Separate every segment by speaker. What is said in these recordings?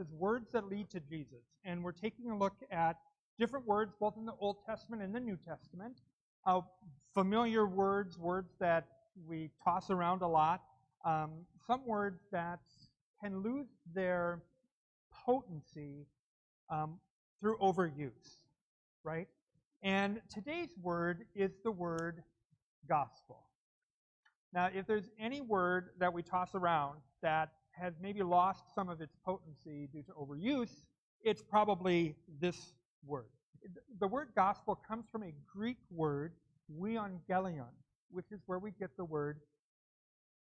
Speaker 1: is Words That Lead to Jesus. And we're taking a look at different words, both in the Old Testament and the New Testament. Familiar words, words that we toss around a lot. Some words that can lose their potency through overuse, right? And today's word is the word gospel. Now, if there's any word that we toss around that has maybe lost some of its potency due to overuse, it's probably this word. The word gospel comes from a Greek word, euangelion, which is where we get the word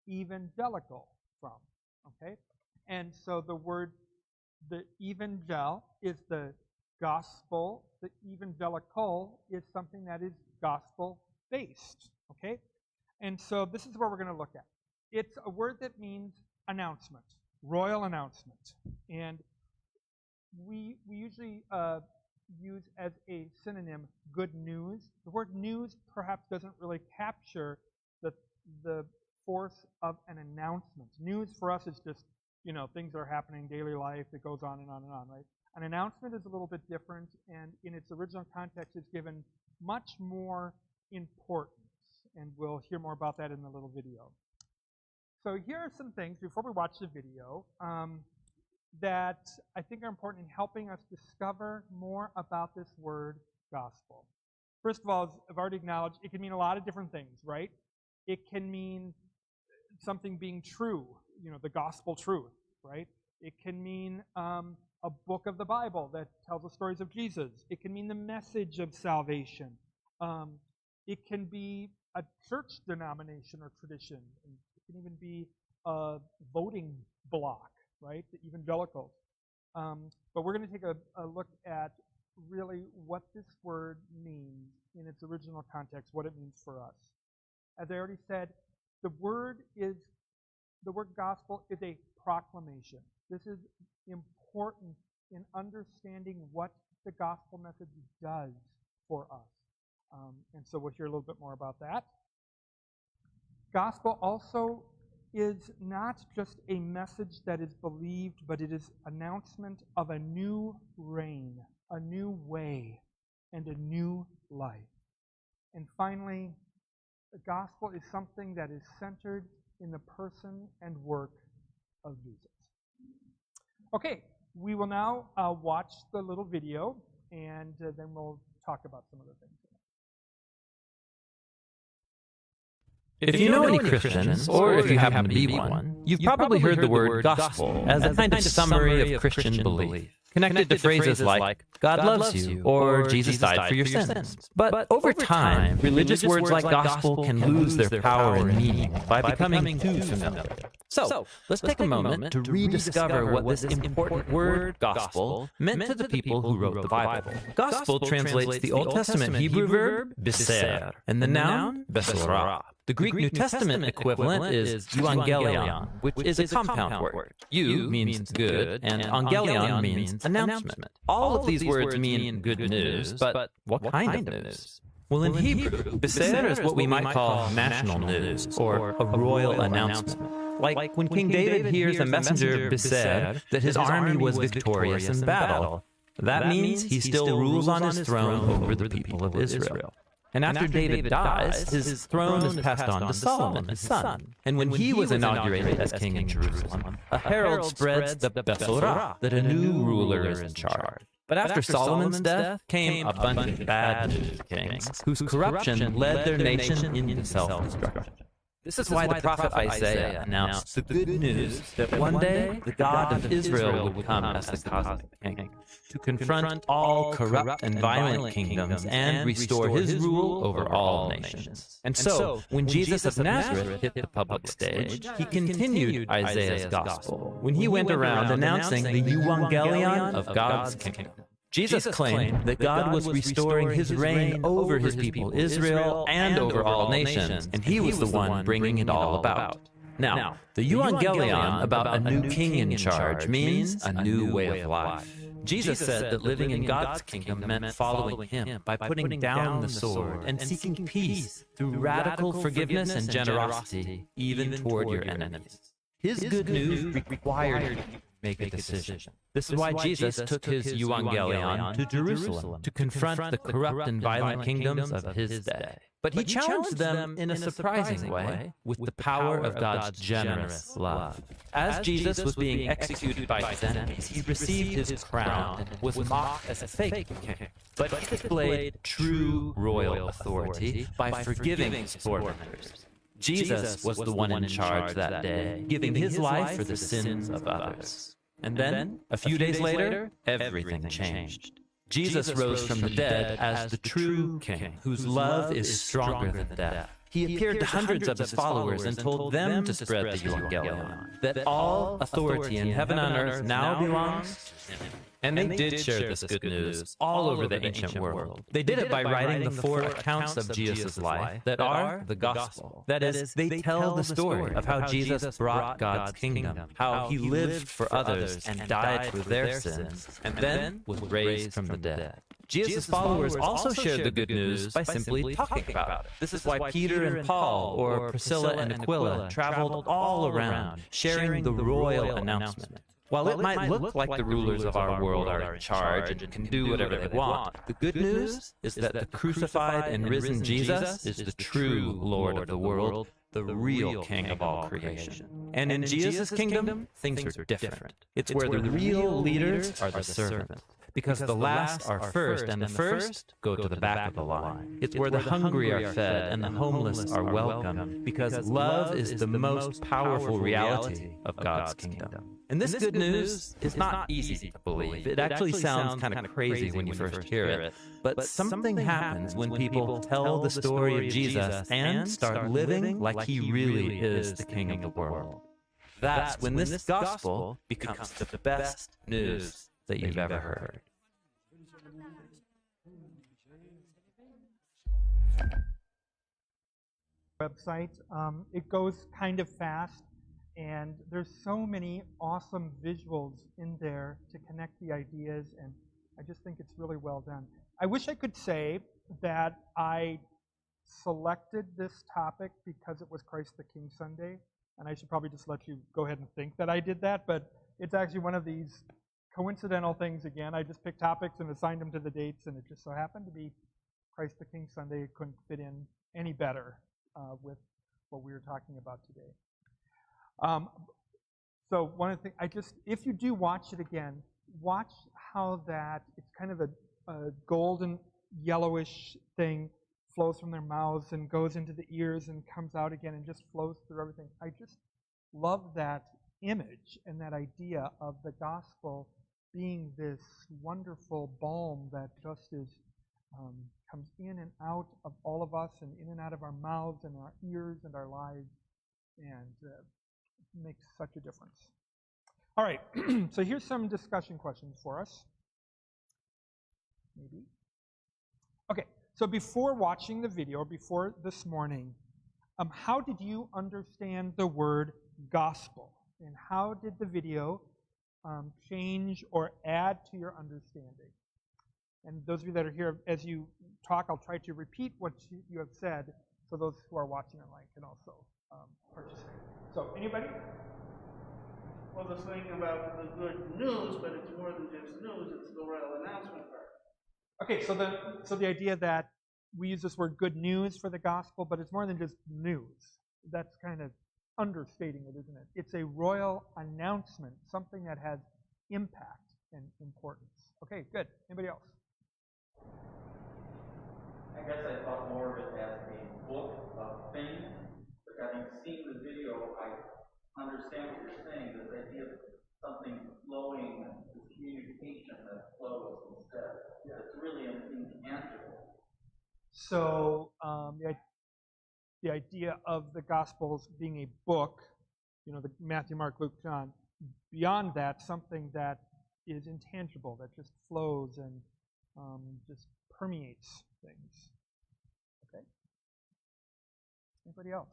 Speaker 1: evangelical from, okay? And so the evangel is the gospel, the evangelical is something that is gospel-based, okay? And so this is what we're going to look at. It's a word that means announcement, royal announcement. And we usually use as a synonym good news. The word news perhaps doesn't really capture the force of an announcement. News for us is just, things that are happening, daily life, it goes on and on and on, right? An announcement is a little bit different, and in its original context, it's given much more importance. And we'll hear more about that in the little video. So here are some things, before we watch the video, that I think are important in helping us discover more about this word gospel. First of all, as I've already acknowledged, it can mean a lot of different things, right? It can mean something being true, the gospel truth, right? It can mean a book of the Bible that tells the stories of Jesus. It can mean the message of salvation. It can be a church denomination or tradition. It can even be a voting bloc, right? The evangelicals. But we're going to take a look at really what this word means in its original context, what it means for us. As I already said, the word gospel is a proclamation. This is important in understanding what the gospel message does for us. And so we'll hear a little bit more about that. Gospel also is not just a message that is believed, but it is announcement of a new reign, a new way, and a new life. And finally, the gospel is something that is centered in the person and work of Jesus. Okay, we will now watch the little video, and then we'll talk about some other things.
Speaker 2: If you know any Christians, or if you happen to be one, you've probably heard the word gospel as a kind of summary of Christian belief, connected to phrases like, God loves you, or Jesus died for your sins. But over time, religious words like gospel can lose their power and meaning by becoming too familiar. So, let's take a moment to rediscover what this important word, gospel, meant to the people who wrote the Bible. Gospel translates the Old Testament Hebrew verb, biser, and the noun, besorah. The Greek New Testament equivalent is euangelion, which is a compound word. Eu means good, and angelion means announcement. All of these words mean good news, but what kind of news? Well, in Hebrew, biser is what we might call national news, or a royal announcement. Like when King David hears a messenger biser that his army was victorious in battle. That means he still rules on his throne over the people of Israel. And after David dies, his throne is passed on to Solomon, his son. And when he was inaugurated as king in Jerusalem, a herald spreads the besorah that a new ruler is in charge. But after Solomon's death came a bunch of bad news kings, whose corruption led their nation into self-destruction. This is why the prophet Isaiah announced the good news that one day the God of Israel would come as the cosmic king to confront all corrupt and violent kingdoms and restore his rule over all nations. And so, when Jesus of Nazareth hit the public stage, he continued Isaiah's gospel when he went around announcing the euangelion of God's kingdom. Jesus claimed that God was restoring his reign over his people Israel and over all nations, and he was the one bringing it all about. Now, the euangelion about a new king in charge means a new way of life. Jesus said that living in God's kingdom meant following him by putting down the sword and seeking peace through radical forgiveness and generosity, even toward your enemies. His good news required make a decision. This is why Jesus took his euangelion to Jerusalem to confront the corrupt and violent kingdoms of his day. But he challenged them in a surprising way with the power of God's generous love. As Jesus was being executed by his enemies, he received his crown and was mocked as a fake king. But he displayed true royal authority by forgiving his tormentors. Jesus was the one in charge that day, giving his life for the sins of others. And then, a few days later, everything changed. Jesus rose from the dead as the true king, whose love is stronger than death. He appeared to hundreds of his followers and told them to spread the euangelion, that all authority in heaven and earth now belongs to him. And they did share this good news all over the ancient world. They did it by writing the 4 accounts of Jesus' life that are the gospel. That is, they tell the story of how Jesus brought God's kingdom, how he lived for others and died for their sins, and then was raised from the dead. Jesus' followers also shared the good news by simply talking about it. This is why Peter and Paul, or Priscilla and Aquila, traveled all around, sharing the royal announcement. While it might look like the rulers of our world are in charge and can do whatever they want, the good news is that the crucified and risen Jesus is the true Lord of the world, the real King of all creation. And in Jesus' kingdom, things are different. It's where the real leaders are the servants, because the last are first, and the first go to the back of the line. It's where the hungry are fed and the homeless are welcomed, because love is the most powerful reality of God's kingdom. And this good news is not easy to believe. It actually sounds kind of crazy when you first hear it. But something happens when people tell the story of Jesus and start living like he really is the King of the world. That's when this gospel becomes the best news that you've ever heard.
Speaker 1: Website. It goes kind of fast, and there's so many awesome visuals in there to connect the ideas, and I just think it's really well done. I wish I could say that I selected this topic because it was Christ the King Sunday, and I should probably just let you go ahead and think that I did that, but it's actually one of these coincidental things again. I just picked topics and assigned them to the dates, and it just so happened to be Christ the King Sunday. It couldn't fit in any better with what we were talking about today. So one of the things, if you do watch it again, watch how that, it's kind of a golden yellowish thing flows from their mouths and goes into the ears and comes out again and just flows through everything. I just love that image and that idea of the gospel being this wonderful balm that just is comes in and out of all of us and in and out of our mouths and our ears and our lives, and makes such a difference. All right, so here's some discussion questions for us. Maybe. Okay, so before watching the video, or before this morning, how did you understand the word gospel? And how did the video change or add to your understanding? And those of you that are here, as you talk, I'll try to repeat what you have said so those who are watching online can also participate. So, anybody?
Speaker 3: Well, this thing about the good news, but it's more than just news, it's the royal announcement part.
Speaker 1: Okay, so the idea that we use this word good news for the gospel, but it's more than just news. That's kind of understating it, isn't it? It's a royal announcement, something that has impact and importance. Okay, good. Anybody else?
Speaker 4: I guess I thought more of it as a book of things, but having seen the video, I understand what you're saying, this idea of something flowing, this communication that flows instead. Yeah. It's really an intangible.
Speaker 1: So the idea of the Gospels being a book, the Matthew, Mark, Luke, John, beyond that, something that is intangible, that just flows and just permeates things. Okay? Anybody else?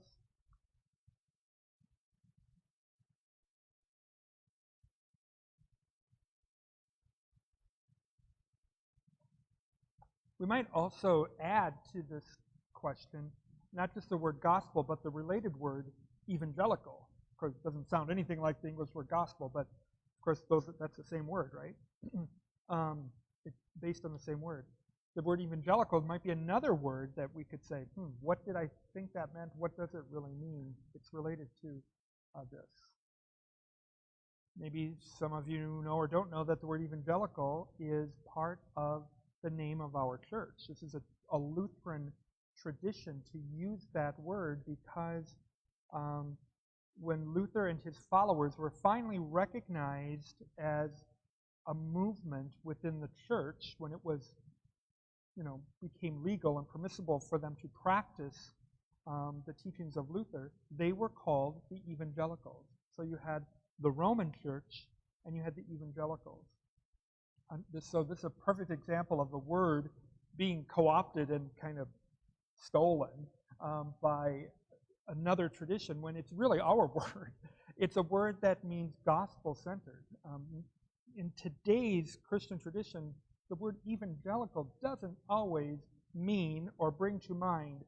Speaker 1: We might also add to this question not just the word gospel, but the related word evangelical. Of course, it doesn't sound anything like the English word gospel, but course, that's the same word, right? It's based on the same word. The word evangelical might be another word that we could say, what did I think that meant? What does it really mean? It's related to this. Maybe some of you know or don't know that the word evangelical is part of the name of our church. This is a Lutheran tradition to use that word because when Luther and his followers were finally recognized as a movement within the church, when it was, became legal and permissible for them to practice the teachings of Luther, they were called the evangelicals. So you had the Roman church and you had the evangelicals. So this is a perfect example of the word being co-opted and kind of stolen by another tradition when it's really our word. It's a word that means gospel-centered. In today's Christian tradition, the word evangelical doesn't always mean or bring to mind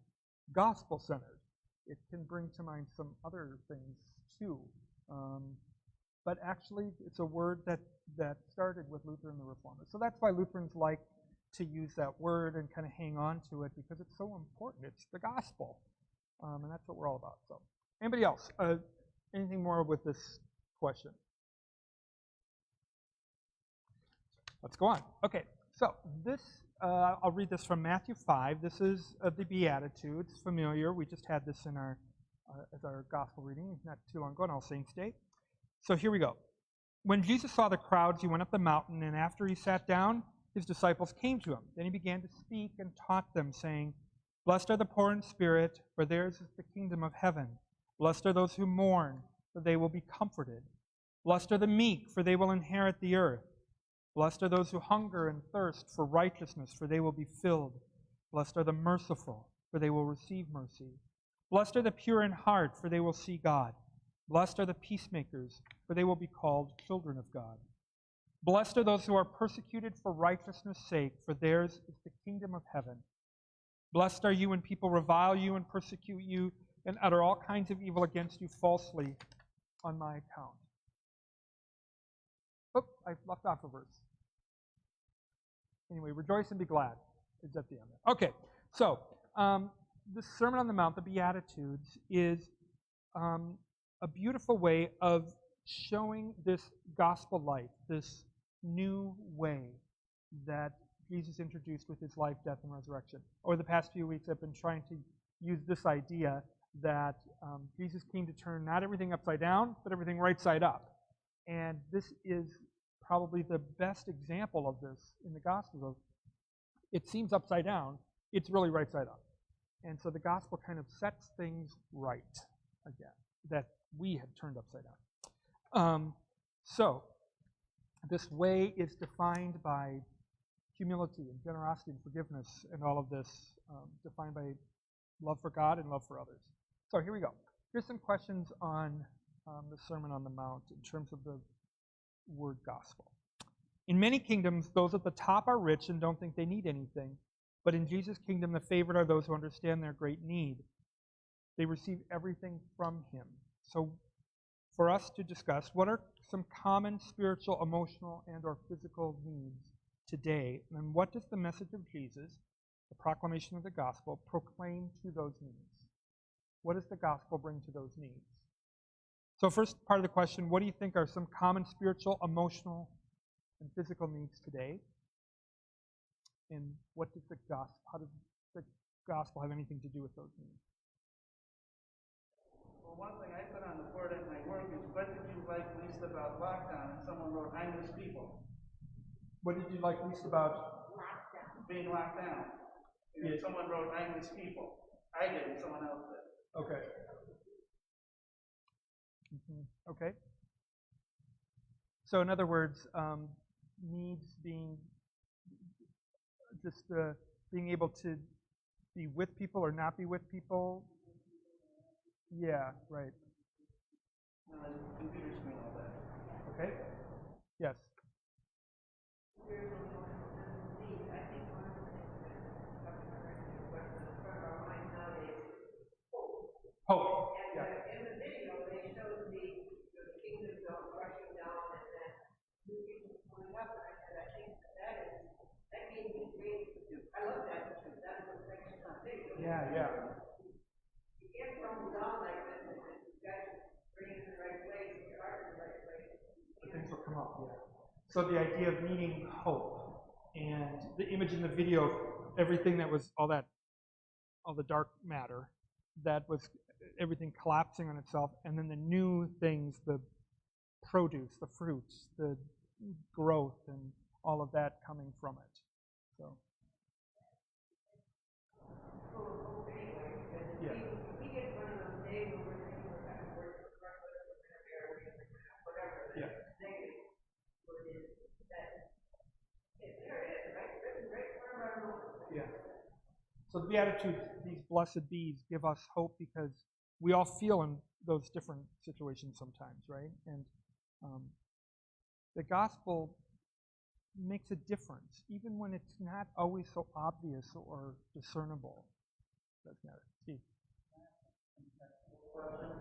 Speaker 1: gospel-centered. It can bring to mind some other things too. But actually, it's a word that started with Luther and the Reformers. So that's why Lutherans like to use that word and kind of hang on to it because it's so important. It's the gospel. And that's what we're all about. So, anybody else? Anything more with this question? Let's go on. Okay, so this, I'll read this from Matthew 5. This is the Beatitudes. Familiar. We just had this in our as our gospel reading not too long ago on All Saints' Day. So here we go. When Jesus saw the crowds, he went up the mountain, and after he sat down, his disciples came to him. Then he began to speak and taught them, saying, "Blessed are the poor in spirit, for theirs is the kingdom of heaven. Blessed are those who mourn, for they will be comforted. Blessed are the meek, for they will inherit the earth. Blessed are those who hunger and thirst for righteousness, for they will be filled. Blessed are the merciful, for they will receive mercy. Blessed are the pure in heart, for they will see God. Blessed are the peacemakers, for they will be called children of God. Blessed are those who are persecuted for righteousness' sake, for theirs is the kingdom of heaven. Blessed are you when people revile you and persecute you and utter all kinds of evil against you falsely on my account." Oh, I left off a verse. Anyway, rejoice and be glad is at the end. Okay, so the Sermon on the Mount, the Beatitudes, is a beautiful way of showing this gospel life, this new way that Jesus introduced with his life, death, and resurrection. Over the past few weeks, I've been trying to use this idea that Jesus came to turn not everything upside down, but everything right side up. And this is probably the best example of this in the Gospels. It seems upside down, it's really right side up. And so the gospel kind of sets things right again, that we had turned upside down. So this way is defined by humility and generosity and forgiveness and all of this, defined by love for God and love for others. So here we go. Here's some questions on the Sermon on the Mount in terms of the word gospel. In many kingdoms, those at the top are rich and don't think they need anything. But in Jesus' kingdom, the favored are those who understand their great need. They receive everything from him. So for us to discuss, what are some common spiritual, emotional, and or physical needs today? And what does the message of Jesus, the proclamation of the gospel, proclaim to those needs? What does the gospel bring to those needs? So first part of the question, what do you think are some common spiritual, emotional, and physical needs today? And what does how does the gospel have anything to do with those needs?
Speaker 3: Well, one thing I put on the board at my work is, what did you like least about lockdown? And someone wrote, I miss people.
Speaker 1: What did you like least about
Speaker 3: being locked down? And
Speaker 1: Yeah.
Speaker 3: someone wrote, I miss people. I didn't, someone else did.
Speaker 1: Okay. Okay. So in other words, needs being just being able to be with people or not be with people. Yeah, right.
Speaker 3: Computer screen, all that.
Speaker 1: Okay. Yes. Hope. Yeah.
Speaker 5: In the video, they showed the kingdom rushing down, and then
Speaker 1: yeah. The things will come up, yeah. So the idea of needing hope, and the image in the video of everything that was all the dark matter, that was everything collapsing on itself, and then the new things, the produce, the fruits, the growth, and all of that coming from it. So. Yeah. Yeah. Yeah. So the Beatitudes, these blessed bees, give us hope because we all feel in those different situations sometimes, right? And the gospel makes a difference, even when it's not always so obvious or discernible. Doesn't matter. Steve.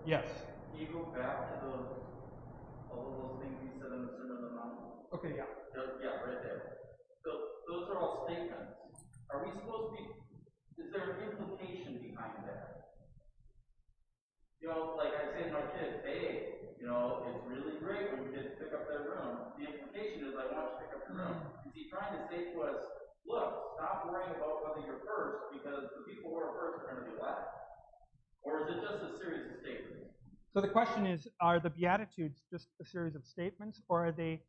Speaker 1: Yes.
Speaker 4: Can you go back to all of those things you said in the Sermon on the Mount?
Speaker 1: Okay, yeah.
Speaker 4: Yeah, right there. So those are all statements. Are we supposed to be, is there an implication behind that? You know, like I say to my kids, hey, you know, it's really great when kids pick up their room. The implication is I want you to pick up your room. Is he trying to say to us, look, stop worrying about whether you're first because the people who are first are going to be last? Or is it just a series of statements?
Speaker 1: So the question is, are the Beatitudes just a series of statements, or are they,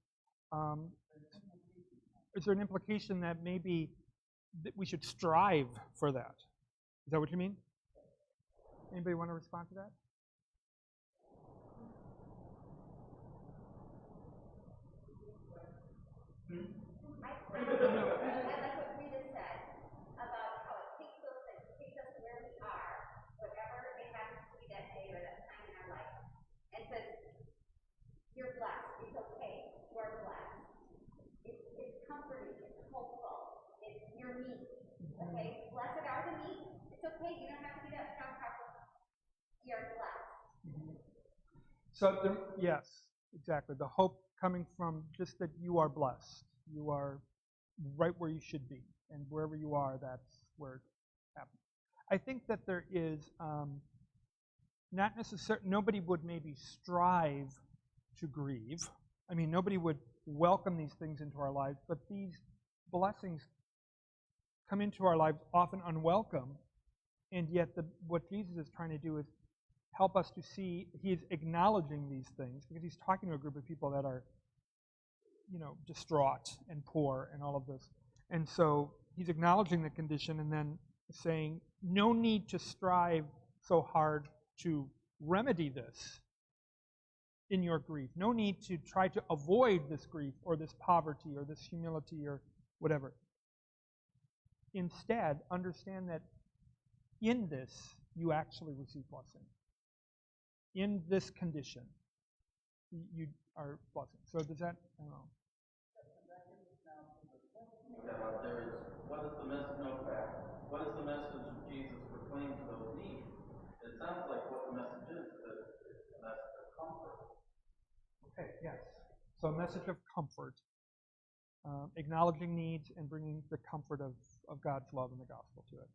Speaker 1: is there an implication that maybe we should strive for that? Is that what you mean? Anybody want to respond to that?
Speaker 5: I like what Rita said about how it takes us where we are, whatever it happens to be that day or that time in our life, and says, you're blessed, it's okay, you're blessed. It's comforting, it's hopeful, it's your meat, okay? Blessed are the meek, it's okay, you don't have to be that strong couple. You're blessed.
Speaker 1: So, yes, exactly. The hope coming from just that you are blessed. You are right where you should be. And wherever you are, that's where it happens. I think that there is not necessarily, nobody would maybe strive to grieve. I mean, nobody would welcome these things into our lives, but these blessings come into our lives often unwelcome, and yet what Jesus is trying to do is help us to see he is acknowledging these things because he's talking to a group of people that are, distraught and poor and all of this. And so he's acknowledging the condition and then saying, no need to strive so hard to remedy this in your grief. No need to try to avoid this grief or this poverty or this humility or whatever. Instead, understand that in this, you actually receive blessing. In this condition, you are blessing. So does that, I don't know.
Speaker 4: What is the message what is the message of Jesus proclaimed to those needs? It sounds like what the message is that it's a message of comfort.
Speaker 1: Okay, yes. So a message of comfort, acknowledging needs and bringing the comfort of God's love and the gospel to it.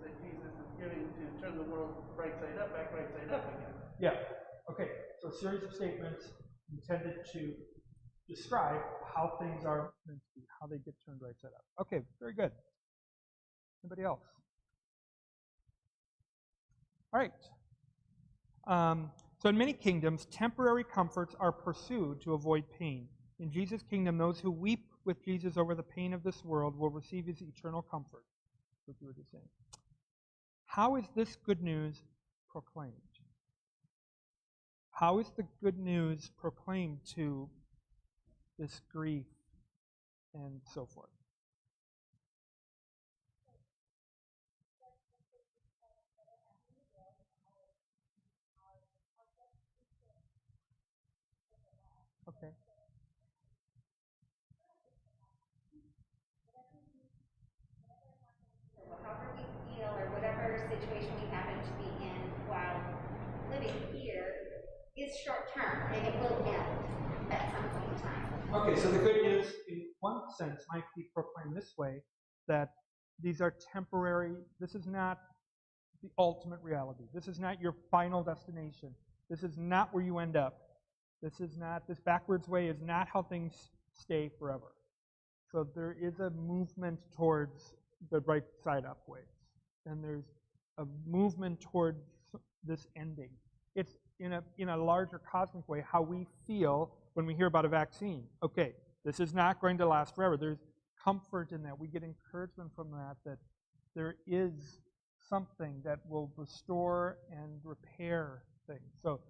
Speaker 3: That Jesus is giving to turn the world right side up, back right side up again.
Speaker 1: Yeah. Okay. So a series of statements intended to describe how things are meant to be, how they get turned right side up. Okay, very good. Anybody else? All right. So in many kingdoms, temporary comforts are pursued to avoid pain. In Jesus' kingdom, those who weep with Jesus over the pain of this world will receive his eternal comfort. That's what you were just saying. How is this good news proclaimed? How is the good news proclaimed to this grief and so forth? Okay.
Speaker 5: However we feel or whatever situation we happen to be in while living here is short term and it will end at some point in time.
Speaker 1: Okay, so the good news, in one sense, might be proclaimed this way, that These are temporary. This is not the ultimate reality. This is not your final destination. This is not where you end up. This backwards way is not how things stay forever. So there is a movement towards the right side up ways. And there's a movement towards this ending. It's in a larger cosmic way how we feel when we hear about a vaccine. Okay, this is not going to last forever. There's comfort in that. We get encouragement from that there is something that will restore and repair things. So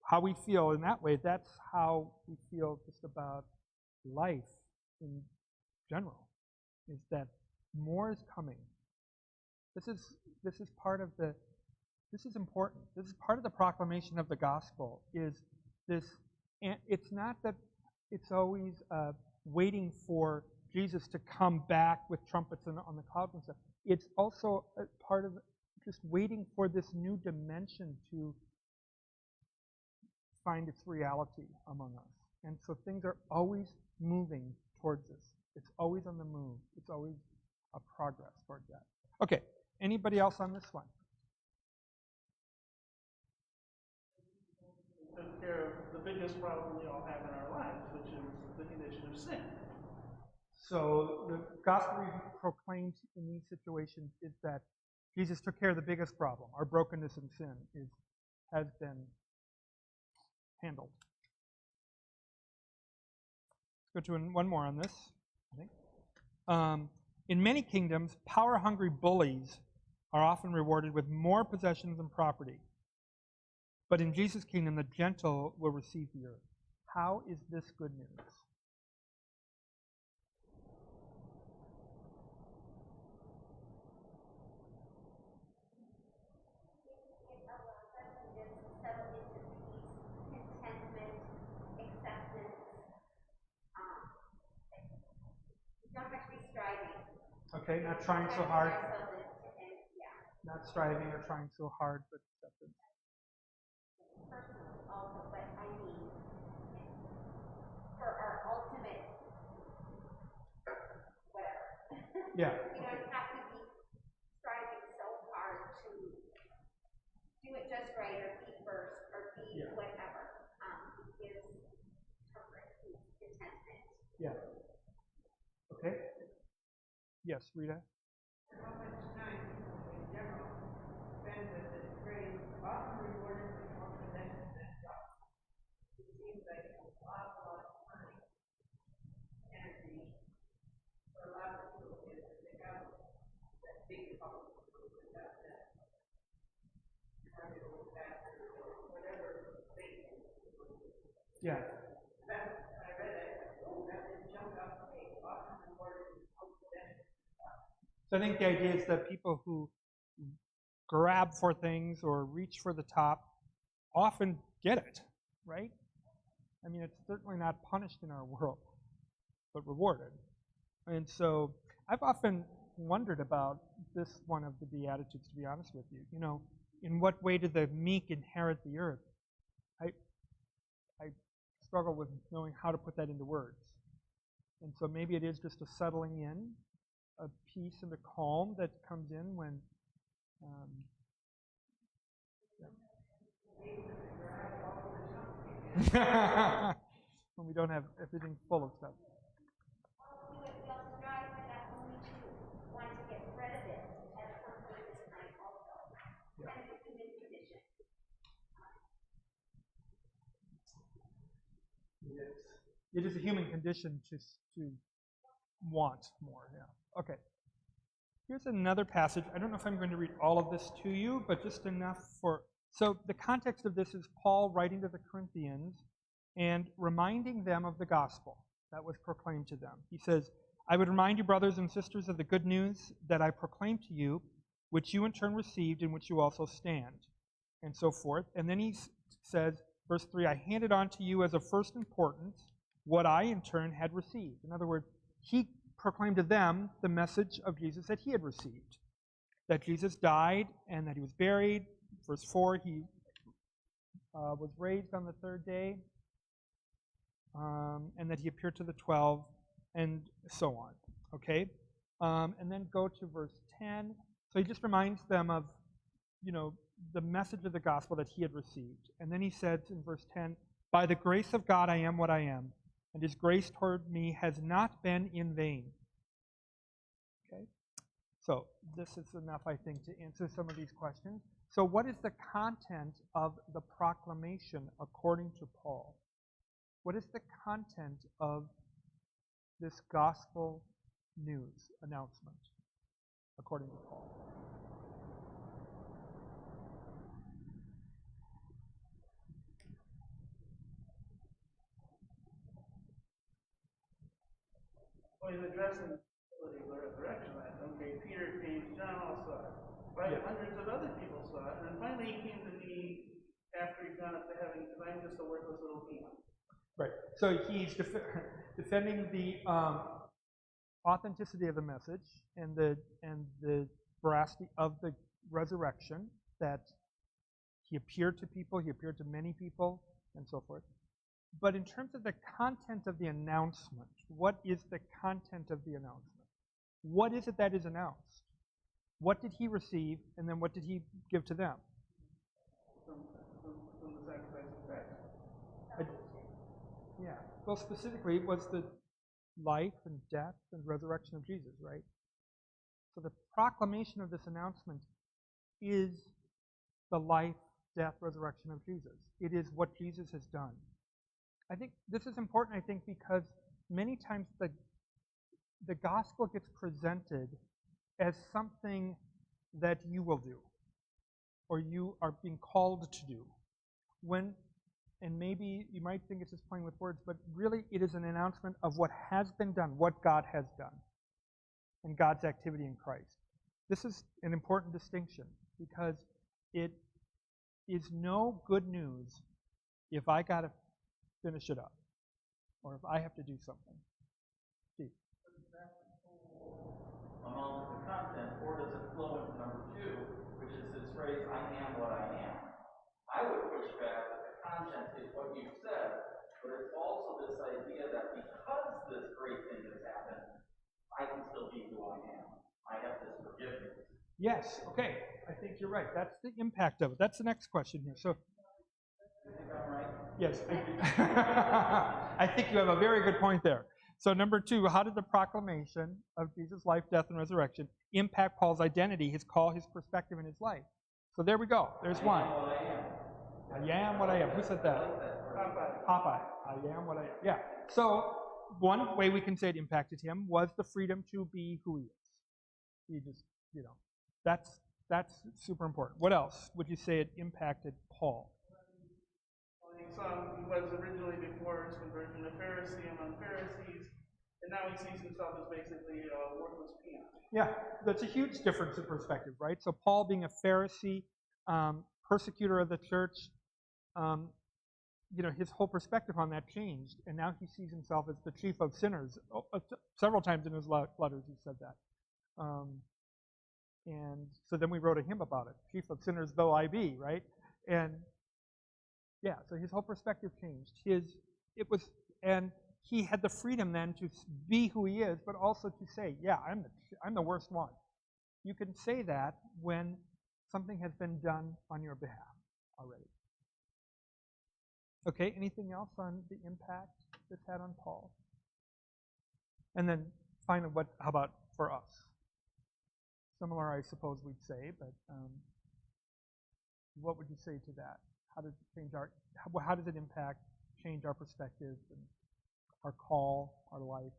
Speaker 1: how we feel in that way, that's how we feel just about life in general, is that more is coming. This is part of this is important. This is part of the proclamation of the gospel, is this, and it's not that it's always waiting for Jesus to come back with trumpets on the clouds and stuff. It's also a part of just waiting for this new dimension to find its reality among us. And so things are always moving towards this. It's always on the move. It's always a progress towards that. Okay, anybody else on this one?
Speaker 3: Took care of the biggest problem we all have in our lives, which is the condition of sin.
Speaker 1: So the gospel we proclaimed in these situations is that Jesus took care of the biggest problem. Our brokenness and sin has been handled. Let's go to one more on this, I think. In many kingdoms, power-hungry bullies are often rewarded with more possessions and property. But in Jesus' kingdom, the gentle will receive the earth. How is this good news? Okay, not trying so hard. Not striving or trying so hard, but acceptance.
Speaker 5: Personally also, but I mean, for our ultimate, whatever.
Speaker 1: Yeah.
Speaker 5: We don't have to be striving so hard to do it just right or be first or be whatever. It gives comfort, contentment.
Speaker 1: Yeah. Okay. Yes, Rita?
Speaker 6: How much time in general spend with this phrase, often rewarded with more possessions than God? It seems like an awful lot of time, energy, for a lot of people is to pick out that big problem without that. In order to go back to whatever faith.
Speaker 1: Yeah.
Speaker 6: When I read it, I thought, oh, that didn't jump out to me. Often rewarded with more possessions.
Speaker 1: So I think the idea is that people who grab for things or reach for the top often get it, right? I mean, it's certainly not punished in our world, but rewarded. And so I've often wondered about this one of the Beatitudes, to be honest with you. You know, in what way do the meek inherit the earth? I struggle with knowing how to put that into words. And so maybe it is just a settling in, a peace and a calm that comes in when when we don't have everything full of stuff.
Speaker 5: We also strive for that only to want to get rid of it at some point in time also. Kind of a human condition.
Speaker 1: It is a human condition to want more. Yeah. Okay. Here's another passage. I don't know if I'm going to read all of this to you, but just enough for... So the context of this is Paul writing to the Corinthians and reminding them of the gospel that was proclaimed to them. He says, I would remind you, brothers and sisters, of the good news that I proclaimed to you, which you in turn received, in which you also stand, and so forth. And then he says, verse 3, I handed on to you as of first importance what I in turn had received. In other words, he proclaimed to them the message of Jesus that he had received, that Jesus died and that he was buried. Verse 4, he was raised on the third day, and that he appeared to the 12, and so on. Okay? And then go to verse 10. So he just reminds them of, the message of the gospel that he had received. And then he says in verse 10, by the grace of God I am what I am, and his grace toward me has not been in vain. Okay? So this is enough, I think, to answer some of these questions. So what is the content of the proclamation according to Paul? What is the content of this gospel news announcement according to Paul?
Speaker 3: Well, he's addressing the resurrection. Okay, Peter, James, John all saw it. Right?
Speaker 1: Yeah.
Speaker 3: Hundreds of other people saw it. And then finally he came to me after he'd gone up to heaven because I'm just a worthless little peon.
Speaker 1: Right. So he's defending the authenticity of the message and the veracity of the resurrection, that he appeared to people, he appeared to many people, and so forth. But in terms of the content of the announcement, what is the content of the announcement? What is it that is announced? What did he receive, and then what did he give to them?
Speaker 3: From the sacrifice of Christ.
Speaker 1: Yeah. Well, specifically, it was the life and death and resurrection of Jesus, right? So the proclamation of this announcement is the life, death, resurrection of Jesus. It is what Jesus has done. I think this is important, because many times the gospel gets presented as something that you will do or you are being called to do. And maybe you might think it's just playing with words, but really it is an announcement of what has been done, what God has done, and God's activity in Christ. This is an important distinction because it is no good news if I got to finish it up or if I have to do something. Steve.
Speaker 4: Among the content, or does it flow into number 2, which is this phrase, I am what I am? I would push back that the content is what you said, but it's also this idea that because this great thing has happened, I can still be who I am. I have this forgiveness.
Speaker 1: Yes, okay. I think you're right. That's the impact of it. That's the next question here. So,
Speaker 4: You think I'm right?
Speaker 1: yes, I think you have a very good point there. So number 2, how did the proclamation of Jesus' life, death, and resurrection impact Paul's identity, his call, his perspective in his life? So there we go. There's one. I am what I am. Who said that? Popeye. I am what I am. Yeah. So one way we can say it impacted him was the freedom to be who he is. He just, that's super important. What else would you say it impacted Paul?
Speaker 3: He saw he was originally before his conversion a Pharisee among Pharisees, and now he sees himself as basically a worthless peon.
Speaker 1: Yeah, that's a huge difference in perspective, right? So Paul being a Pharisee, persecutor of the church, his whole perspective on that changed, and now he sees himself as the chief of sinners. Several times in his letters he said that. And so then we wrote a hymn about it, chief of sinners though I be, right? And yeah, so his whole perspective changed. And he had the freedom then to be who he is, but also to say, yeah, I'm the worst one. You can say that when something has been done on your behalf already. Okay, anything else on the impact this had on Paul? And then finally, how about for us? Similar, I suppose we'd say, but what would you say to that? How does it change how does it impact, change our perspective and our call, our life?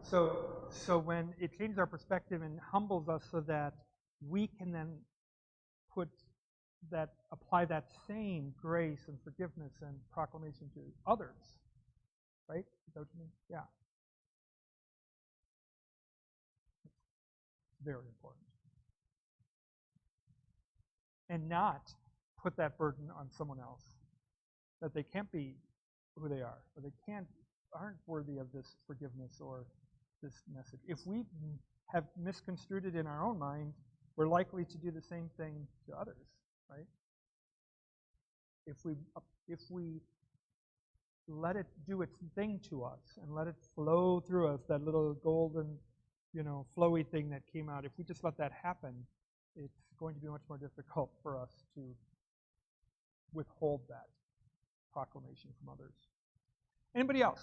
Speaker 1: So when it changes our perspective and humbles us so that we can then apply that same grace and forgiveness and proclamation to others, right? Is that what you mean? Yeah. Very important. And not put that burden on someone else, that they can't be who they are, or they aren't worthy of this forgiveness or this message. If we have misconstrued it in our own mind, we're likely to do the same thing to others, right? If we let it do its thing to us and let it flow through us, that little golden, flowy thing that came out, if we just let that happen, it's going to be much more difficult for us to withhold that proclamation from others. Anybody else?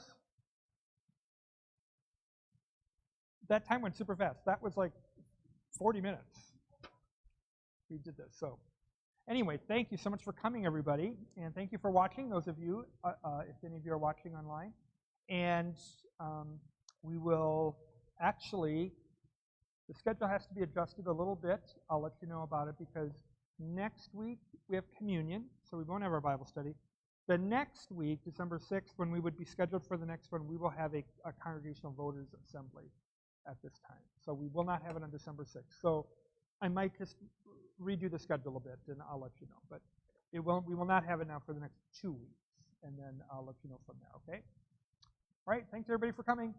Speaker 1: That time went super fast. That was like 40 minutes. We did this. So anyway, thank you so much for coming, everybody. And thank you for watching, those of you, if any of you are watching online. And we will actually, the schedule has to be adjusted a little bit. I'll let you know about it because next week we have communion, so we won't have our Bible study. The next week, December 6th, when we would be scheduled for the next one, we will have a congregational voters assembly at this time. So we will not have it on December 6th. So I might just redo the schedule a bit, and I'll let you know. But we will not have it now for the next 2 weeks, and then I'll let you know from there, okay? All right, thanks everybody for coming.